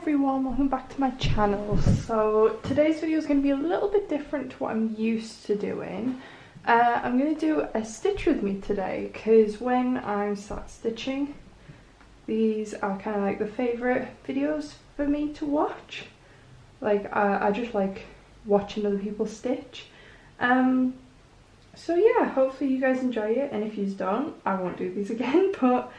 everyone, welcome back to my channel. So today's video is going to be a little bit different to what I'm used to doing. I'm going to do a stitch with me today because when I start stitching, these are kind of like the favourite videos for me to watch. Like I just like watching other people stitch. So yeah, hopefully you guys enjoy it, and if you don't, I won't do these again, but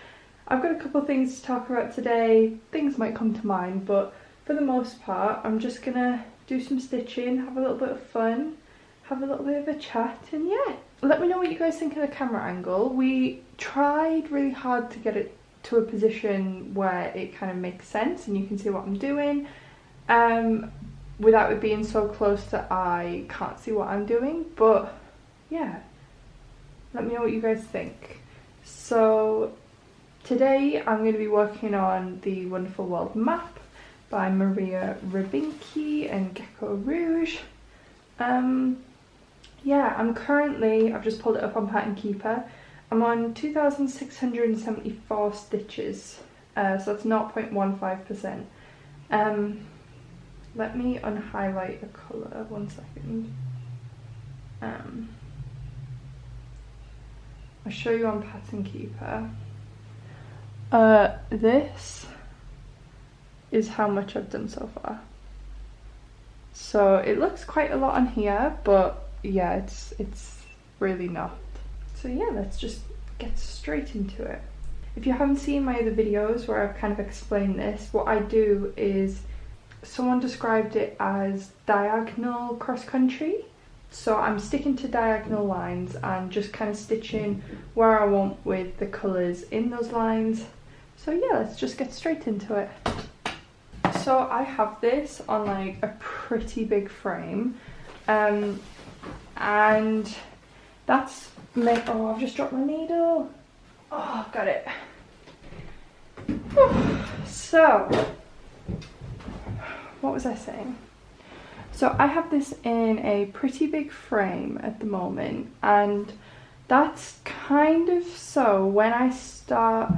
I've got a couple of things to talk about today. Things might come to mind, but for the most part, I'm just gonna do some stitching, have a little bit of fun, have a little bit of a chat, and yeah. Let me know what you guys think of the camera angle. We tried really hard to get it to a position where it kind of makes sense and you can see what I'm doing, without it being so close that I can't see what I'm doing, but yeah, let me know what you guys think. So today I'm going to be working on the Wonderful World map by Maria Rabinky and Geckorouge. Yeah, I've just pulled it up on Pattern Keeper. I'm on 2,674 stitches, so that's 0.15%. Let me unhighlight a colour, 1 second. I'll show you on Pattern Keeper. This is how much I've done so far. So it looks quite a lot on here, but yeah, it's really not. So yeah, let's just get straight into it. If you haven't seen my other videos where I've kind of explained this, what I do is, someone described it as diagonal cross country. So I'm sticking to diagonal lines and just kind of stitching where I want with the colours in those lines. So yeah, let's just get straight into it. So I have this on like a pretty big frame, and that's oh, I've just dropped my needle. Oh, got it. So what was I saying? So I have this in a pretty big frame at the moment, and that's kind of so when I start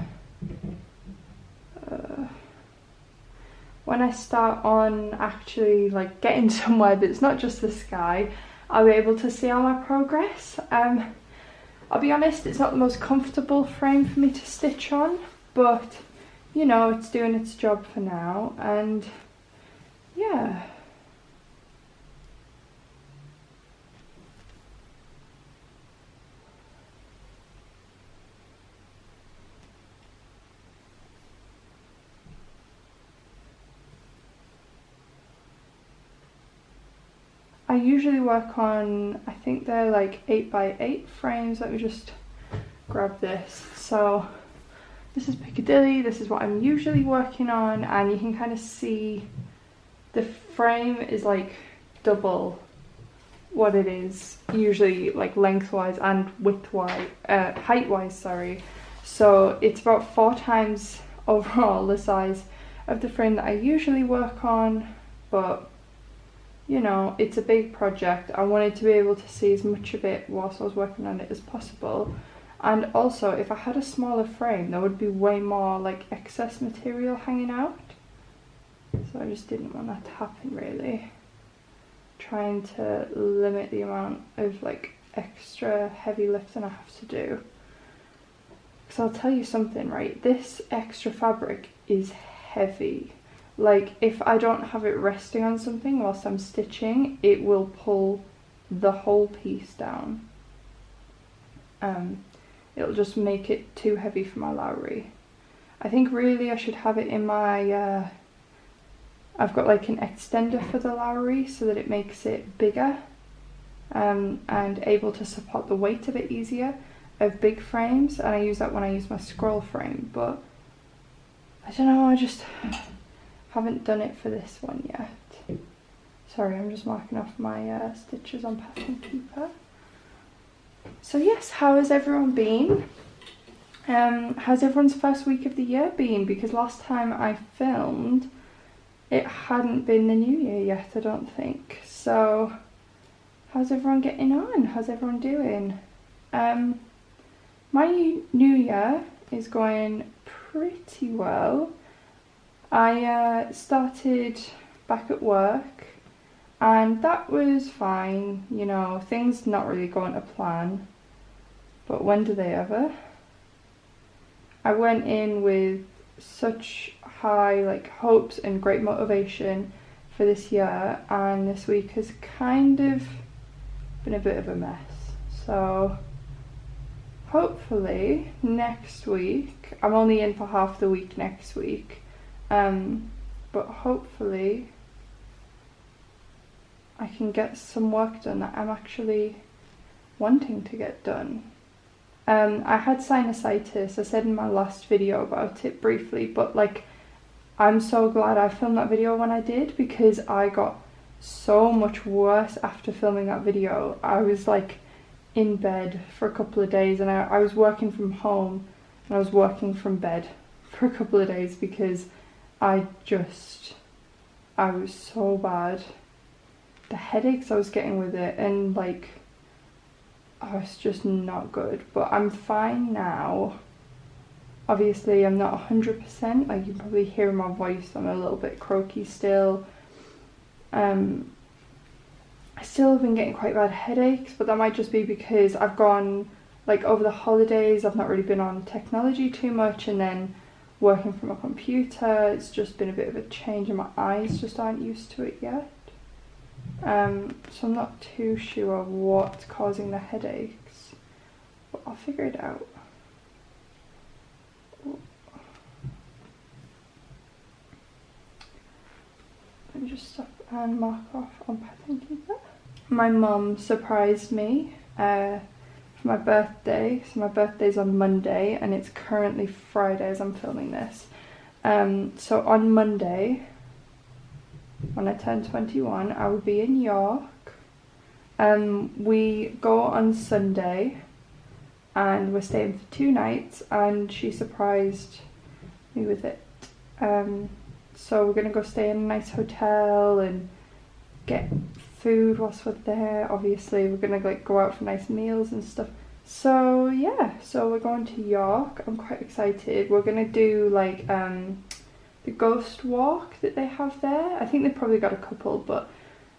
on actually like getting somewhere that's not just the sky, I'll be able to see all my progress. I'll be honest, it's not the most comfortable frame for me to stitch on, but you know, it's doing its job for now, and yeah. I usually work on, I think they're like 8x8 frames. Let me just grab this. So this is Piccadilly, this is what I'm usually working on, and you can kind of see the frame is like double what it is usually, like lengthwise and widthwise, height-wise, sorry. So it's about 4 times overall the size of the frame that I usually work on, but you know, it's a big project. I wanted to be able to see as much of it whilst I was working on it as possible. And also, if I had a smaller frame, there would be way more like excess material hanging out. So I just didn't want that to happen, really. Trying to limit the amount of like extra heavy lifting I have to do. Because I'll tell you something, right? This extra fabric is heavy. Like, if I don't have it resting on something whilst I'm stitching, it will pull the whole piece down. It'll just make it too heavy for my Lowry. I think really I should have it in my, I've got like an extender for the Lowry so that it makes it bigger, and able to support the weight a bit easier of big frames, and I use that when I use my scroll frame, but I don't know, I just haven't done it for this one yet. Sorry, I'm just marking off my stitches on Pattern Keeper. So yes, how has everyone been? How's everyone's first week of the year been? Because last time I filmed, it hadn't been the new year yet, I don't think. So how's everyone getting on? How's everyone doing? My new year is going pretty well. I started back at work and that was fine, you know, things not really going to plan, but when do they ever? I went in with such high like hopes and great motivation for this year, and this week has kind of been a bit of a mess. So hopefully next week, I'm only in for half the week next week, but hopefully I can get some work done that I'm actually wanting to get done. I had sinusitis, I said in my last video about it briefly, but like I'm so glad I filmed that video when I did, because I got so much worse after filming that video. I was like in bed for a couple of days, and I was working from home and I was working from bed for a couple of days because I was so bad. The headaches I was getting with it, and like I was just not good, but I'm fine now. Obviously I'm not 100%, like you can probably hear in my voice, I'm a little bit croaky still. I still have been getting quite bad headaches, but that might just be because I've gone, like over the holidays, I've not really been on technology too much, and then working from a computer, it's just been a bit of a change, and my eyes just aren't used to it yet. So I'm not too sure what's causing the headaches, but I'll figure it out. Let me just stop and mark off unpacking that. My mum surprised me for my birthday. So my birthday's on Monday and it's currently Friday as I'm filming this. So on Monday, when I turn 21, I will be in York. We go on Sunday and we're staying for 2 nights, and she surprised me with it. So we're gonna go stay in a nice hotel and get food whilst we're there. Obviously we're gonna like go out for nice meals and stuff. So yeah, so we're going to York. I'm quite excited. We're gonna do like the ghost walk that they have there. I think they've probably got a couple, but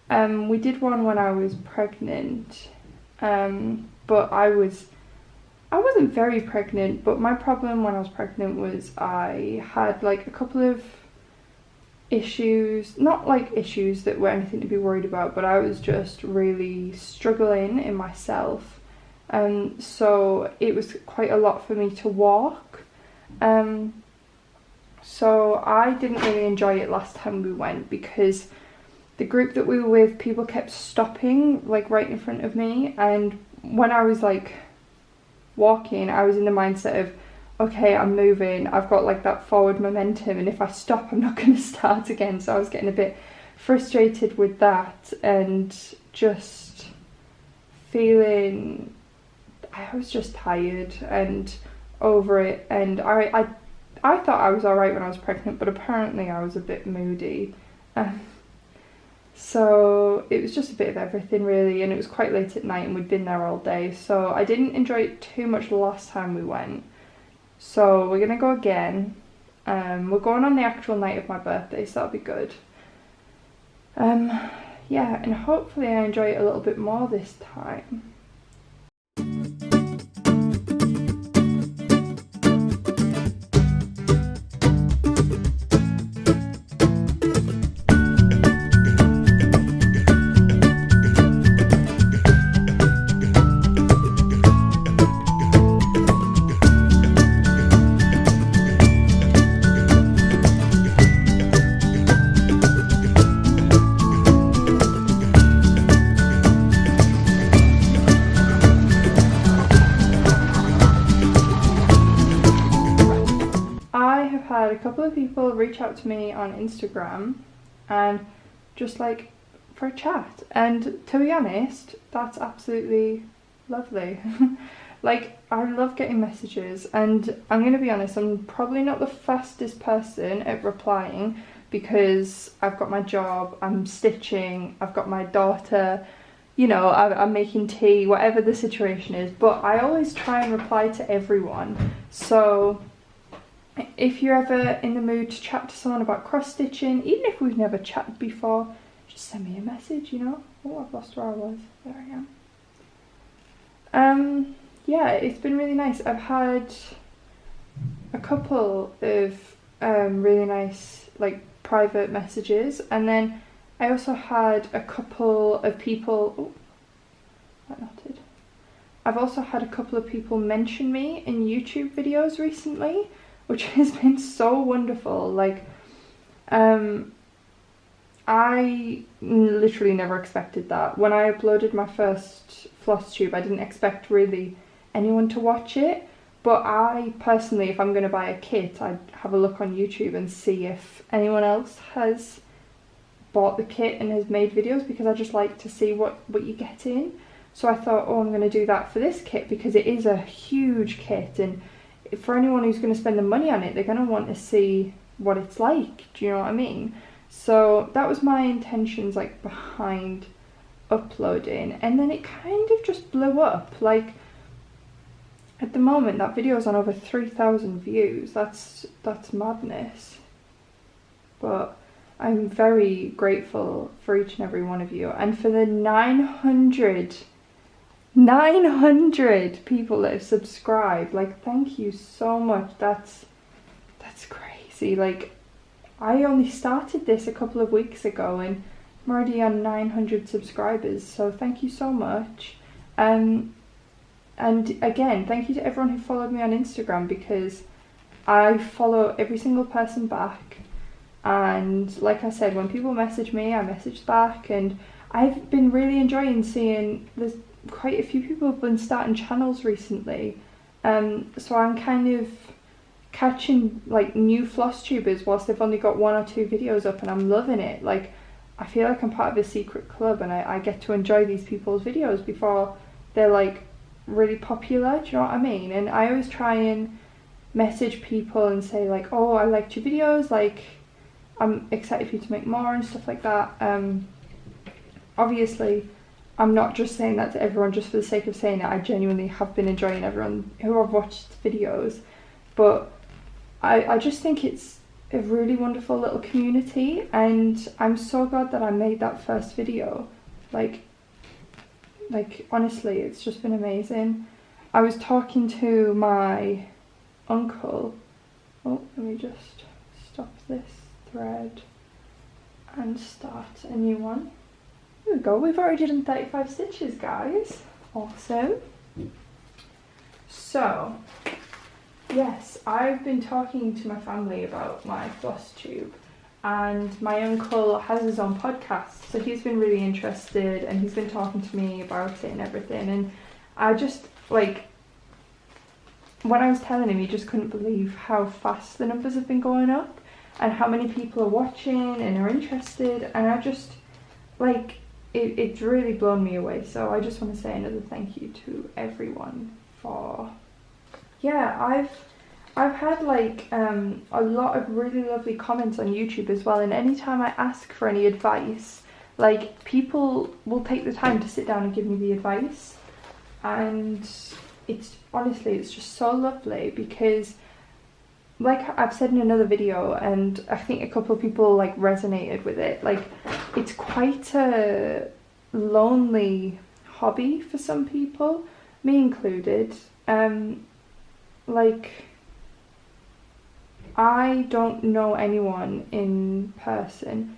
we did one when I was pregnant, but I wasn't very pregnant, but my problem when I was pregnant was I had like a couple of issues, not like issues that were anything to be worried about, but I was just really struggling in myself, so it was quite a lot for me to walk. So I didn't really enjoy it last time we went, because the group that we were with, people kept stopping like right in front of me, and when I was like walking, I was in the mindset of, okay, I'm moving, I've got like that forward momentum, and if I stop I'm not going to start again. So I was getting a bit frustrated with that, and just feeling I was just tired and over it, and I thought I was alright when I was pregnant, but apparently I was a bit moody. So it was just a bit of everything really, and it was quite late at night and we'd been there all day, so I didn't enjoy it too much the last time we went. So we're gonna go again. We're going on the actual night of my birthday, so that'll be good. Yeah, and hopefully I enjoy it a little bit more this time. A couple of people reach out to me on Instagram and just like for a chat, and to be honest, that's absolutely lovely. Like, I love getting messages, and I'm gonna be honest, I'm probably not the fastest person at replying because I've got my job, I'm stitching, I've got my daughter, you know, I'm making tea, whatever the situation is, but I always try and reply to everyone. So if you're ever in the mood to chat to someone about cross stitching, even if we've never chatted before, just send me a message, you know. Oh, I've lost where I was. There I am. Yeah, it's been really nice. I've had a couple of really nice like private messages, and then I also had a couple of people. Oh, that knotted. I've also had a couple of people mention me in YouTube videos recently, which has been so wonderful. Like, I literally never expected that. When I uploaded my first Flosstube, I didn't expect really anyone to watch it. But I personally, if I'm going to buy a kit, I'd have a look on YouTube and see if anyone else has bought the kit and has made videos, because I just like to see what you get in. So I thought, oh, I'm going to do that for this kit because it is a huge kit, and for anyone who's going to spend the money on it, they're going to want to see what it's like. Do you know what I mean? So that was my intentions, like, behind uploading, and then it kind of just blew up. Like, at the moment that video is on over 3,000 views. That's madness. But I'm very grateful for each and every one of you, and for the 900 people that have subscribed. Like, thank you so much. That's crazy. Like, I only started this a couple of weeks ago and I'm already on 900 subscribers, so thank you so much. And again, thank you to everyone who followed me on Instagram, because I follow every single person back, and like I said, when people message me, I message back, and I've been really enjoying seeing there's quite a few people have been starting channels recently, so I'm kind of catching like new Flosstubers whilst they've only got 1 or 2 videos up, and I'm loving it. Like, I feel like I'm part of a secret club, and I get to enjoy these people's videos before they're like really popular. Do you know what I mean? And I always try and message people and say like, oh, I liked your videos, like I'm excited for you to make more and stuff like that. Obviously I'm not just saying that to everyone just for the sake of saying it. I genuinely have been enjoying everyone who I've watched videos, but I just think it's a really wonderful little community, and I'm so glad that I made that first video. Like honestly, it's just been amazing. I was talking to my uncle. Oh, let me just stop this thread and start a new one. There we go, we've already done 35 stitches, guys. Awesome. So, yes, I've been talking to my family about my Flosstube, and my uncle has his own podcast, so he's been really interested and he's been talking to me about it and everything, and I just, like, when I was telling him, he just couldn't believe how fast the numbers have been going up and how many people are watching and are interested, and I just, like, it's really blown me away. So I just want to say another thank you to everyone for, yeah, I've had like a lot of really lovely comments on YouTube as well, and anytime I ask for any advice, like, people will take the time to sit down and give me the advice, and it's honestly, it's just so lovely, because like I've said in another video, and I think a couple of people like resonated with it, like, it's quite a lonely hobby for some people, me included. Like, I don't know anyone in person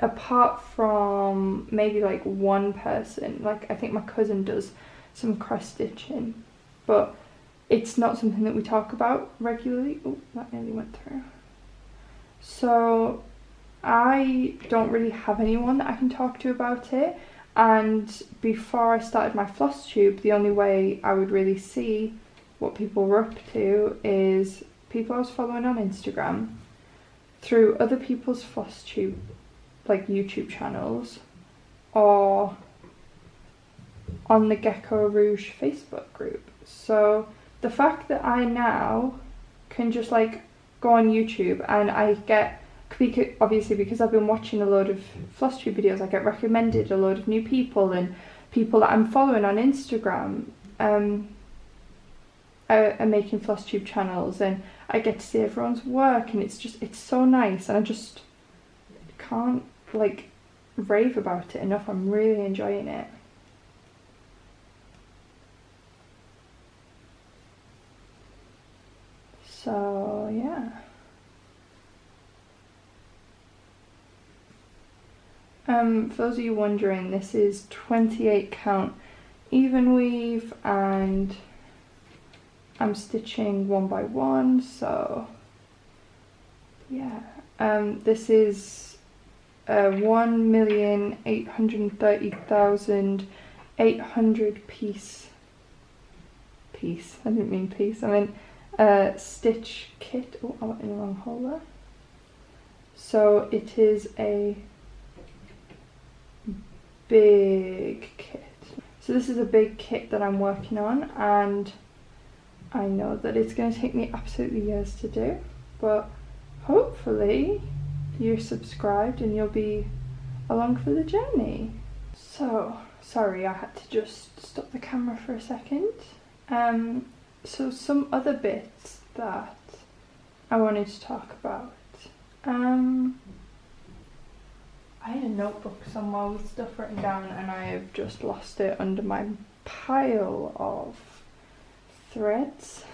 apart from maybe like one person. Like, I think my cousin does some cross stitching, but it's not something that we talk about regularly. Oh, that nearly went through. So I don't really have anyone that I can talk to about it, and before I started my Flosstube, the only way I would really see what people were up to is people I was following on Instagram, through other people's Flosstube, like YouTube channels, or on the Geckorouge Facebook group. So the fact that I now can just like go on YouTube and I get, obviously because I've been watching a load of Flosstube videos, I get recommended a load of new people, and people that I'm following on Instagram are making Flosstube channels, and I get to see everyone's work, and it's so nice, and I just can't like rave about it enough. I'm really enjoying it. So yeah. For those of you wondering, this is 28 count even weave, and I'm stitching 1 by 1, so yeah. This is 1,830,800 piece. I didn't mean piece, I meant stitch kit. Oh, I went in the wrong hole there. So it is a big kit. So this is a big kit that I'm working on, and I know that it's going to take me absolutely years to do, but hopefully you're subscribed and you'll be along for the journey. So sorry, I had to just stop the camera for a second. So some other bits that I wanted to talk about. I had a notebook somewhere with stuff written down, and I have just lost it under my pile of threads.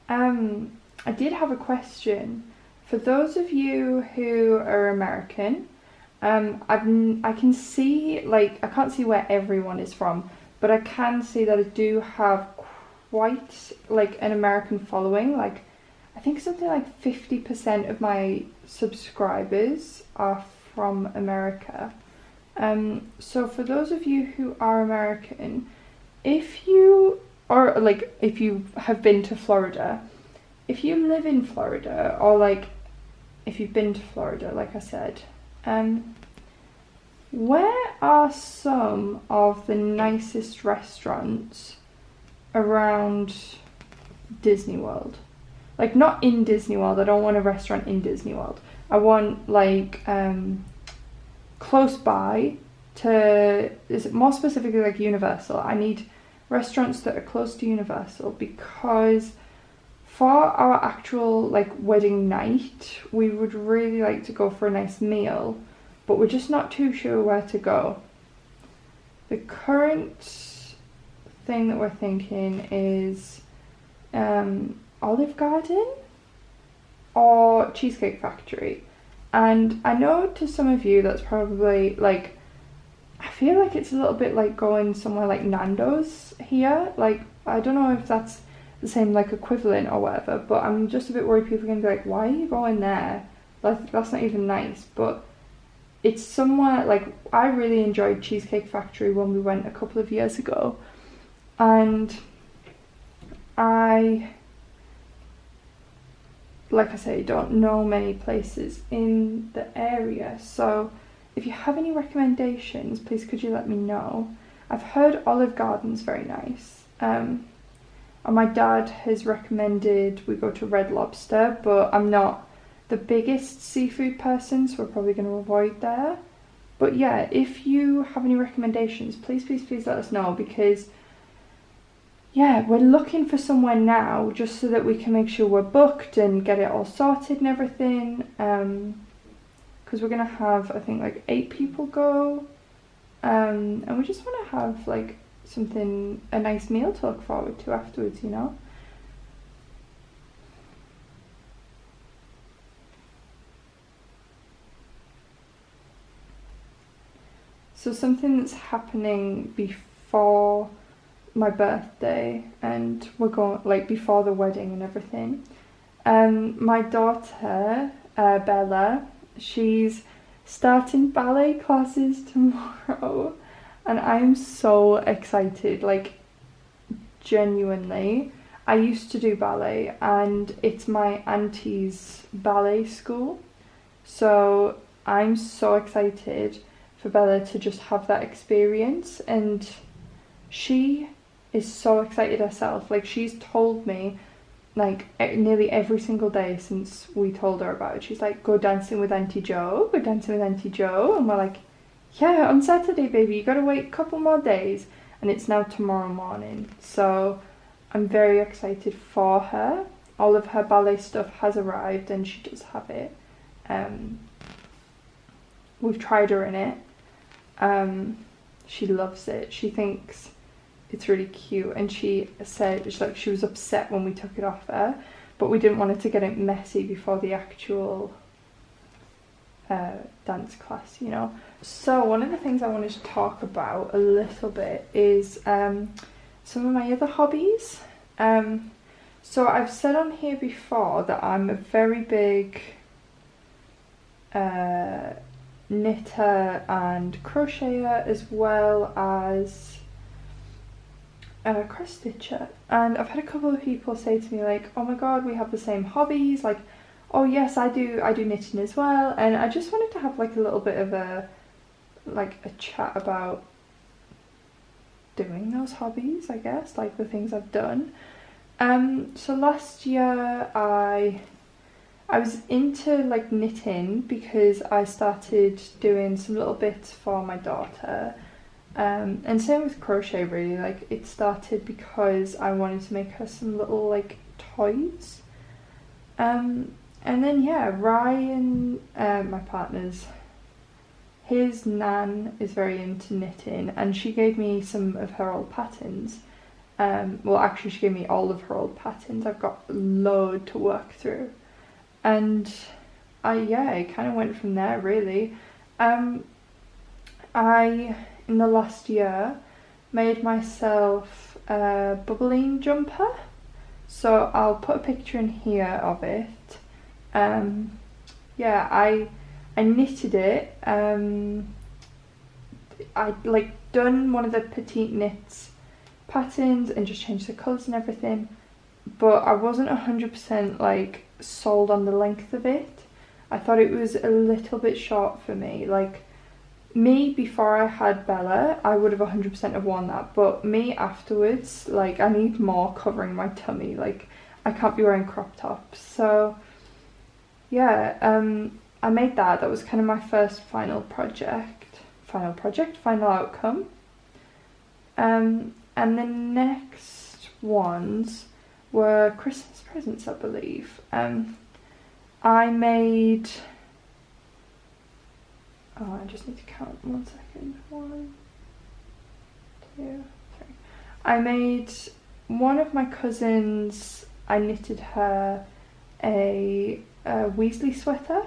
I did have a question. For those of you who are American, I can see, like, I can't see where everyone is from, but I can see that I do have quite like an American following. Like, I think something like 50% of my subscribers are from America. So for those of you who are American, if you have been to Florida, if you live in Florida, or like if you've been to Florida, like I said, where are some of the nicest restaurants around Disney World? Like, not in Disney World, I don't want a restaurant in Disney World. I want like close by to, more specifically like Universal. I need restaurants that are close to Universal, because for our actual like wedding night, we would really like to go for a nice meal, but we're just not too sure where to go. The current thing that we're thinking is Olive Garden or Cheesecake Factory. And I know to some of you that's probably like, I feel like it's a little bit like going somewhere like Nando's here. Like, I don't know if that's the same like equivalent or whatever, but I'm just a bit worried people are going to be like, why are you going there? Like, that's not even nice. But it's somewhere, like, I really enjoyed Cheesecake Factory when we went a couple of years ago, and like I say, don't know many places in the area. So if you have any recommendations, please could you let me know. I've heard Olive Garden's very nice, and my dad has recommended we go to Red Lobster, but I'm not the biggest seafood person, so we're probably going to avoid there. But yeah, if you have any recommendations, please let us know, because yeah, we're looking for somewhere now just so that we can make sure we're booked and get it all sorted and everything, because we're going to have, I think, like 8 people go, and we just want to have like something, a nice meal to look forward to afterwards, you know. So something that's happening before my birthday, and we're going like before the wedding and everything. My daughter Bella, she's starting ballet classes tomorrow, and I'm so excited, like genuinely. I used to do ballet, and it's my auntie's ballet school, so I'm so excited for Bella to just have that experience, and she is so excited herself. Like, she's told me like nearly every single day since we told her about it, she's like, go dancing with Auntie Jo, go dancing with Auntie Jo, and we're like, yeah, on Saturday, baby, you gotta wait a couple more days. And it's now tomorrow morning, so I'm very excited for her. All of her ballet stuff has arrived and she does have it. We've tried her in it. She loves it. She thinks it's really cute, and she said she was upset when we took it off her, but we didn't want her to get it messy before the actual dance class, you know. So one of the things I wanted to talk about a little bit is some of my other hobbies. So I've said on here before that I'm a very big knitter and crocheter, as well as cross stitcher, and I've had a couple of people say to me like, oh my god, we have the same hobbies, like, oh yes, I do knitting as well. And I just wanted to have like a little bit of a chat about doing those hobbies, I guess, like the things I've done. So last year I was into like knitting because I started doing some little bits for my daughter. And same with crochet, really. Like, it started because I wanted to make her some little like toys. And then yeah, Ryan, my partner's, his nan is very into knitting, and she gave me some of her old patterns. Well, actually she gave me all of her old patterns. I've got a load to work through, and it kind of went from there, really. In the last year, made myself a bubbling jumper, so I'll put a picture in here of it. Yeah, I knitted it. I like done one of the petite knits patterns and just changed the colours and everything, but I wasn't 100% like sold on the length of it. I thought it was a little bit short for me. Like, me before I had Bella, I would have 100% have worn that, but me afterwards, like, I need more covering my tummy. Like, I can't be wearing crop tops. So yeah, I made that. That was kind of my first final outcome. And the next ones were Christmas presents, I believe. I made, I just need to count 1 second. 1, 2, 3. I made one of my cousins, I knitted her a Weasley sweater,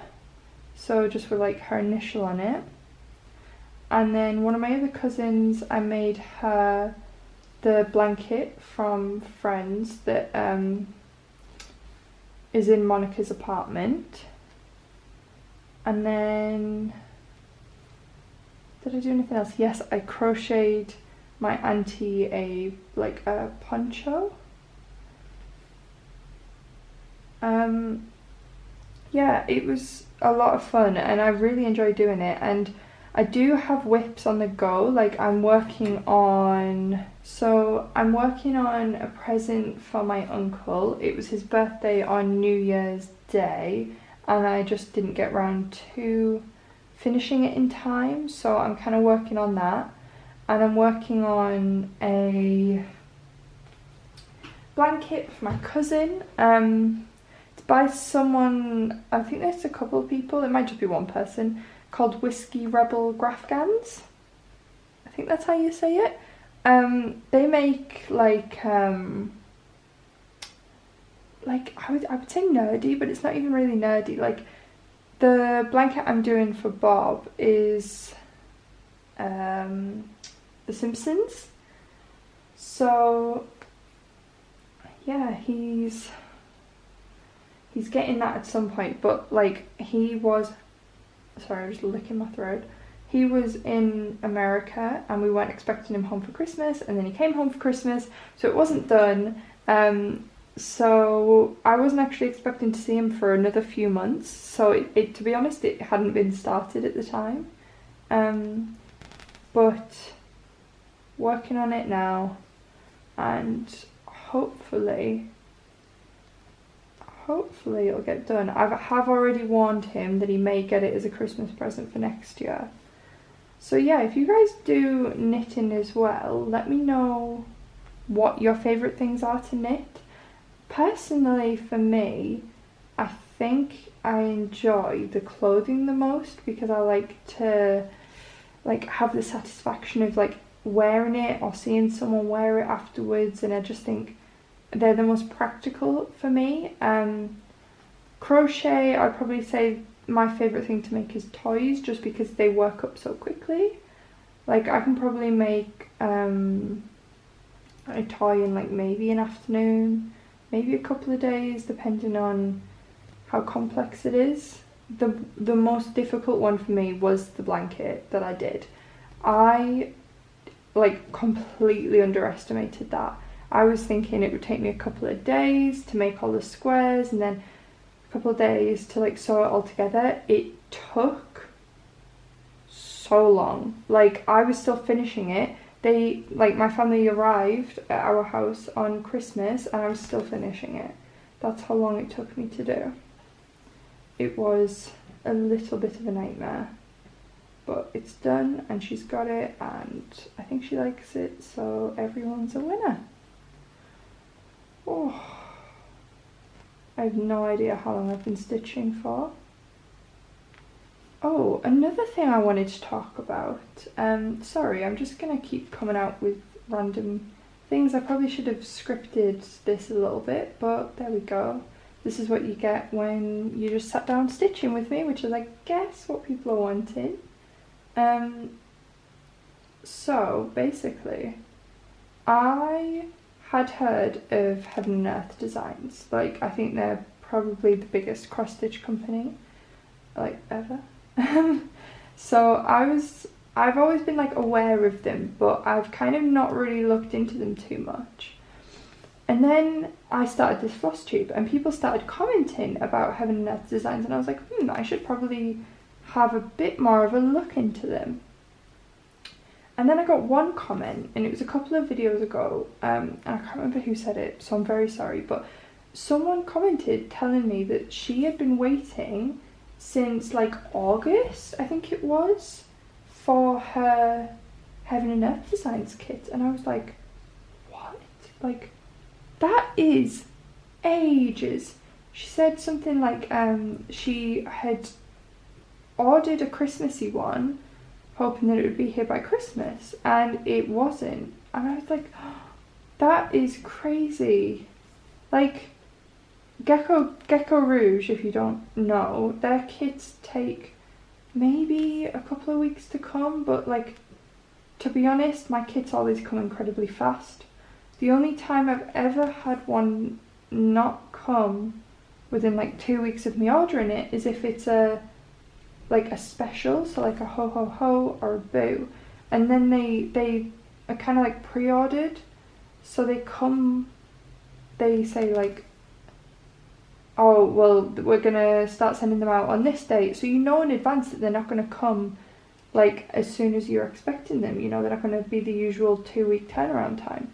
so just with like her initial on it. And then one of my other cousins, I made her the blanket from Friends that is in Monica's apartment. And then, did I do anything else? Yes, I crocheted my auntie a poncho. Yeah, it was a lot of fun and I really enjoyed doing it, and I do have whips on the go. Like, I'm working on a present for my uncle. It was his birthday on New Year's Day and I just didn't get round to finishing it in time, so I'm kind of working on that. And I'm working on a blanket for my cousin. It's by someone, I think there's a couple of people, it might just be one person, called Whiskey Rebel Grafgans. I think that's how you say it. They make I would say nerdy, but it's not even really nerdy. Like, the blanket I'm doing for Bob is The Simpsons. So yeah, he's getting that at some point, but like, he was, sorry, I'm just licking my throat. He was in America and we weren't expecting him home for Christmas, and then he came home for Christmas, so it wasn't done. So I wasn't actually expecting to see him for another few months, so it to be honest, it hadn't been started at the time. But working on it now, and hopefully it'll get done. I have already warned him that he may get it as a Christmas present for next year. So yeah, if you guys do knitting as well, let me know what your favourite things are to knit. Personally, for me, I think I enjoy the clothing the most because I like to like have the satisfaction of like wearing it or seeing someone wear it afterwards, and I just think they're the most practical for me. Crochet, I'd probably say my favourite thing to make is toys, just because they work up so quickly. Like I can probably make a toy in like maybe an afternoon, maybe a couple of days, depending on how complex it is. The most difficult one for me was the blanket that I did. I like completely underestimated that. I was thinking it would take me a couple of days to make all the squares and then a couple of days to like sew it all together. It took so long. Like I was still finishing it. My family arrived at our house on Christmas and I was still finishing it. That's how long it took me to do. It was a little bit of a nightmare, but it's done and she's got it and I think she likes it, so everyone's a winner. Oh, I have no idea how long I've been stitching for. Oh, another thing I wanted to talk about. Sorry, I'm just gonna keep coming out with random things. I probably should have scripted this a little bit, but there we go. This is what you get when you just sat down stitching with me, which is, I guess, what people are wanting. So basically, I had heard of Heaven and Earth Designs. Like, I think they're probably the biggest cross-stitch company, like, ever. So I've always been like aware of them, but I've kind of not really looked into them too much. And then I started this Flosstube and people started commenting about Heaven and Earth Designs, and I was like, I should probably have a bit more of a look into them. And then I got one comment, and it was a couple of videos ago, and I can't remember who said it, so I'm very sorry, but someone commented telling me that she had been waiting since like August, I think it was, for her Heaven and Earth Designs kit. And I was like, what? Like, that is ages. She said something like she had ordered a Christmassy one, hoping that it would be here by Christmas, and it wasn't. And I was like, oh, that is crazy. Like, Geckorouge, if you don't know, their kits take maybe a couple of weeks to come, but like, to be honest, my kits always come incredibly fast. The only time I've ever had one not come within like 2 weeks of me ordering it is if it's a special, so like a ho ho ho or a boo, and then they are kind of like pre-ordered, so they say like, oh, well, we're gonna start sending them out on this date, so you know in advance that they're not gonna come like as soon as you're expecting them. You know, they're not gonna be the usual 2-week turnaround time.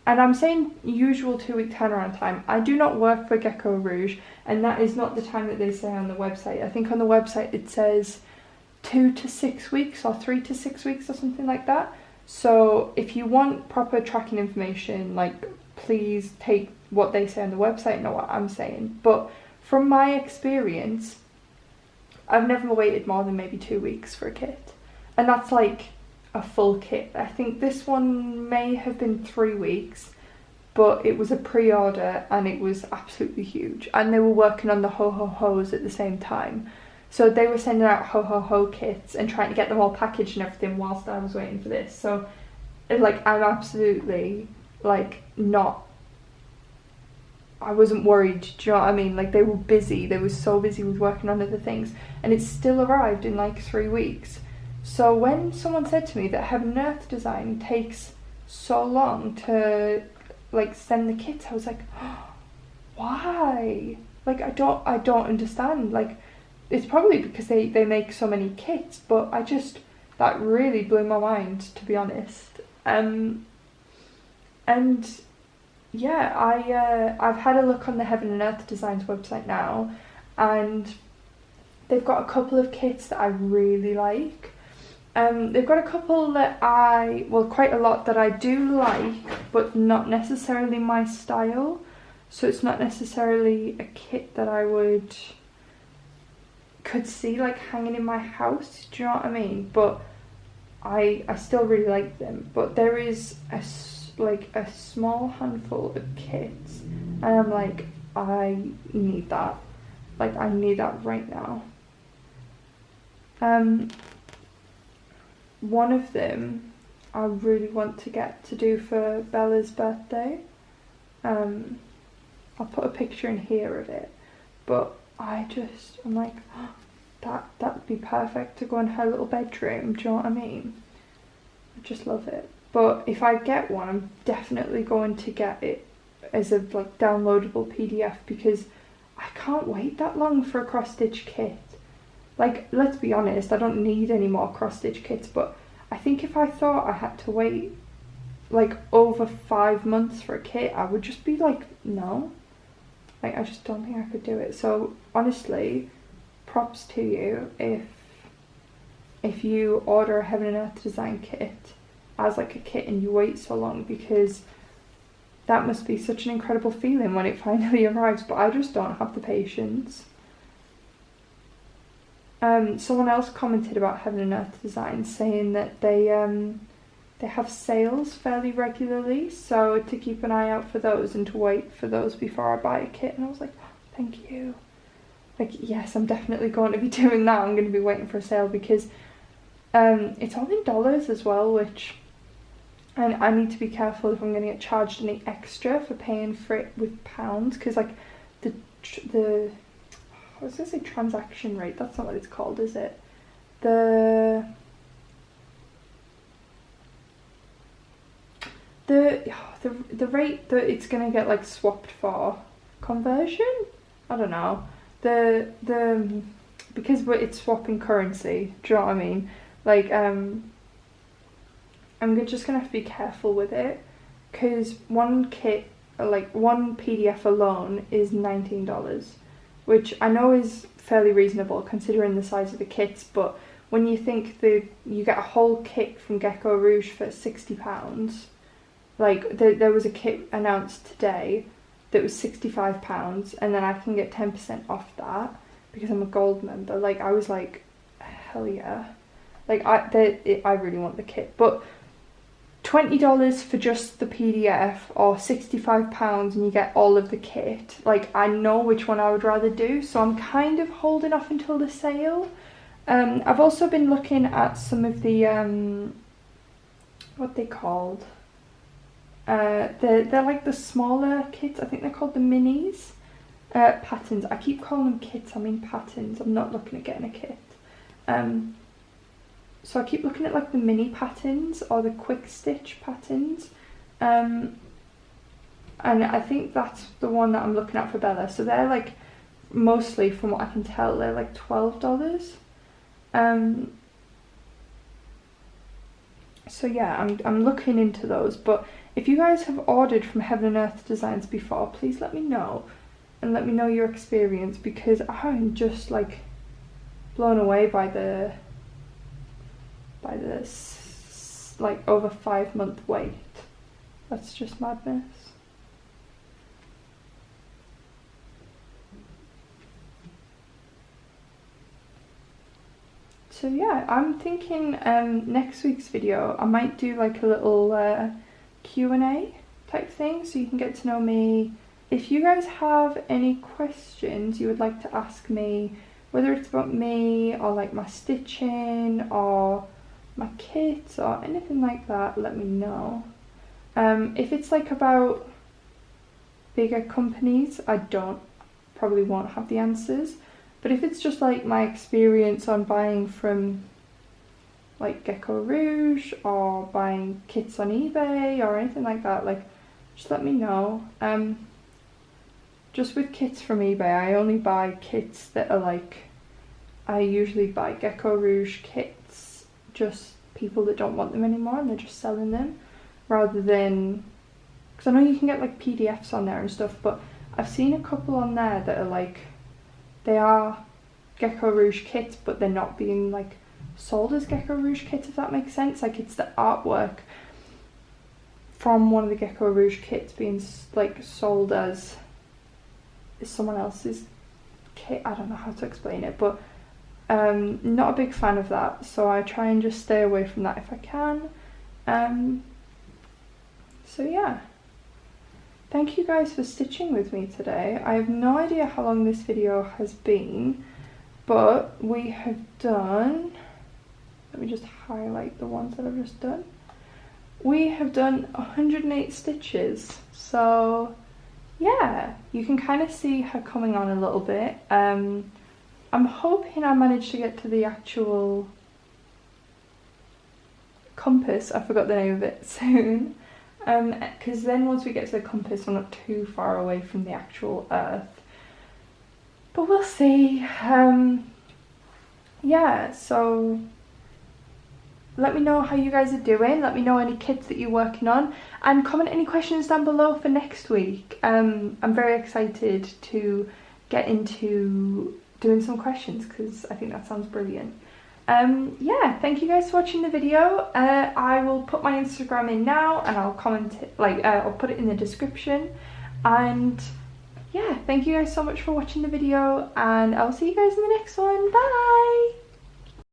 And I'm saying usual 2-week turnaround time. I do not work for Geckorouge, and that is not the time that they say on the website. I think on the website it says 2 to 6 weeks or 3 to 6 weeks or something like that. So if you want proper tracking information, like, please take what they say on the website, not what I'm saying. But from my experience, I've never waited more than maybe 2 weeks for a kit, and that's like a full kit. I think this one may have been 3 weeks, but it was a pre-order and it was absolutely huge, and they were working on the ho ho ho's at the same time, so they were sending out ho ho ho kits and trying to get them all packaged and everything whilst I was waiting for this. So like, I'm absolutely like I wasn't worried, do you know what I mean? Like, they were busy, they were so busy with working on other things, and it still arrived in like 3 weeks. So when someone said to me that Heaven and Earth Design takes so long to like send the kits, I was like, oh, why? Like, I don't understand. Like, it's probably because they make so many kits, but that really blew my mind, to be honest. And yeah, I've had a look on the Heaven and Earth Designs website now, and they've got a couple of kits that I really like. They've got a couple that quite a lot that I do like, but not necessarily my style. So it's not necessarily a kit that I could see like hanging in my house, do you know what I mean? But I still really like them. But there is a small handful of kits, and I'm like, I need that. Like, I need that right now. One of them I really want to get to do for Bella's birthday. I'll put a picture in here of it, but I'm like, oh, that'd be perfect to go in her little bedroom, do you know what I mean? I just love it. But if I get one, I'm definitely going to get it as a like downloadable PDF, because I can't wait that long for a cross stitch kit. Like, let's be honest, I don't need any more cross stitch kits, but I think if I thought I had to wait like over 5 months for a kit, I would just be like, no. Like, I just don't think I could do it. So honestly, props to you if you order a Heaven and Earth design kit as like a kit and you wait so long, because that must be such an incredible feeling when it finally arrives. But I just don't have the patience. Someone else commented about Heaven and Earth Designs, saying that they have sales fairly regularly, so to keep an eye out for those and to wait for those before I buy a kit. And I was like, oh, thank you. Like, yes, I'm definitely going to be doing that. I'm going to be waiting for a sale, because it's all in dollars as well, and I need to be careful if I'm going to get charged any extra for paying for it with pounds, because like the I was going to say transaction rate, that's not what it's called, is it? The rate that it's going to get like swapped for, conversion? I don't know. Because it's swapping currency, do you know what I mean? Like, I'm just going to have to be careful with it, because one kit, like one PDF alone is $19. Which I know is fairly reasonable considering the size of the kits, but when you think you get a whole kit from Geckorouge for £60, like there was a kit announced today that was £65, and then I can get 10% off that because I'm a gold member. Like, I was like, hell yeah. Like, I really want the kit, but $20 for just the PDF, or £65 and you get all of the kit. Like, I know which one I would rather do, so I'm kind of holding off until the sale. I've also been looking at some of the what they called, they're like the smaller kits. I think they're called the minis. Patterns. I keep calling them kits, I mean patterns. I'm not looking at getting a kit. So I keep looking at like the mini patterns or the quick stitch patterns, and I think that's the one that I'm looking at for Bella. So they're like, mostly from what I can tell, they're like $12. So yeah, I'm looking into those. But if you guys have ordered from Heaven and Earth Designs before, please let me know, and let me know your experience, because I'm just like blown away by this like over 5 month wait. That's just madness. So yeah, I'm thinking next week's video I might do like a little Q&A type thing, so you can get to know me. If you guys have any questions you would like to ask me, whether it's about me or like my stitching or my kits or anything like that, let me know. If it's like about bigger companies, I probably won't have the answers. But if it's just like my experience on buying from like Geckorouge or buying kits on eBay or anything like that, like, just let me know. Just with kits from eBay, I only buy kits that are like, I usually buy Geckorouge kits, just people that don't want them anymore and they're just selling them, rather than, because I know you can get like PDFs on there and stuff, but I've seen a couple on there that are like, they are Geckorouge kits, but they're not being like sold as Geckorouge kits, if that makes sense. Like it's the artwork from one of the Geckorouge kits being like sold as someone else's kit. I don't know how to explain it, but not a big fan of that, so I try and just stay away from that if I can. So yeah, thank you guys for stitching with me today. I have no idea how long this video has been, but we have done, let me just highlight the ones that I've just done. We have done 108 stitches, so yeah, you can kind of see her coming on a little bit. I'm hoping I manage to get to the actual compass, I forgot the name of it, soon, because then once we get to the compass we're not too far away from the actual earth, but we'll see. Yeah, so let me know how you guys are doing, let me know any kits that you're working on, and comment any questions down below for next week. I'm very excited to get into doing some questions because I think that sounds brilliant. Yeah, thank you guys for watching the video. I will put my Instagram in now and I'll comment it, like I'll put it in the description. And yeah, thank you guys so much for watching the video, and I'll see you guys in the next one. Bye!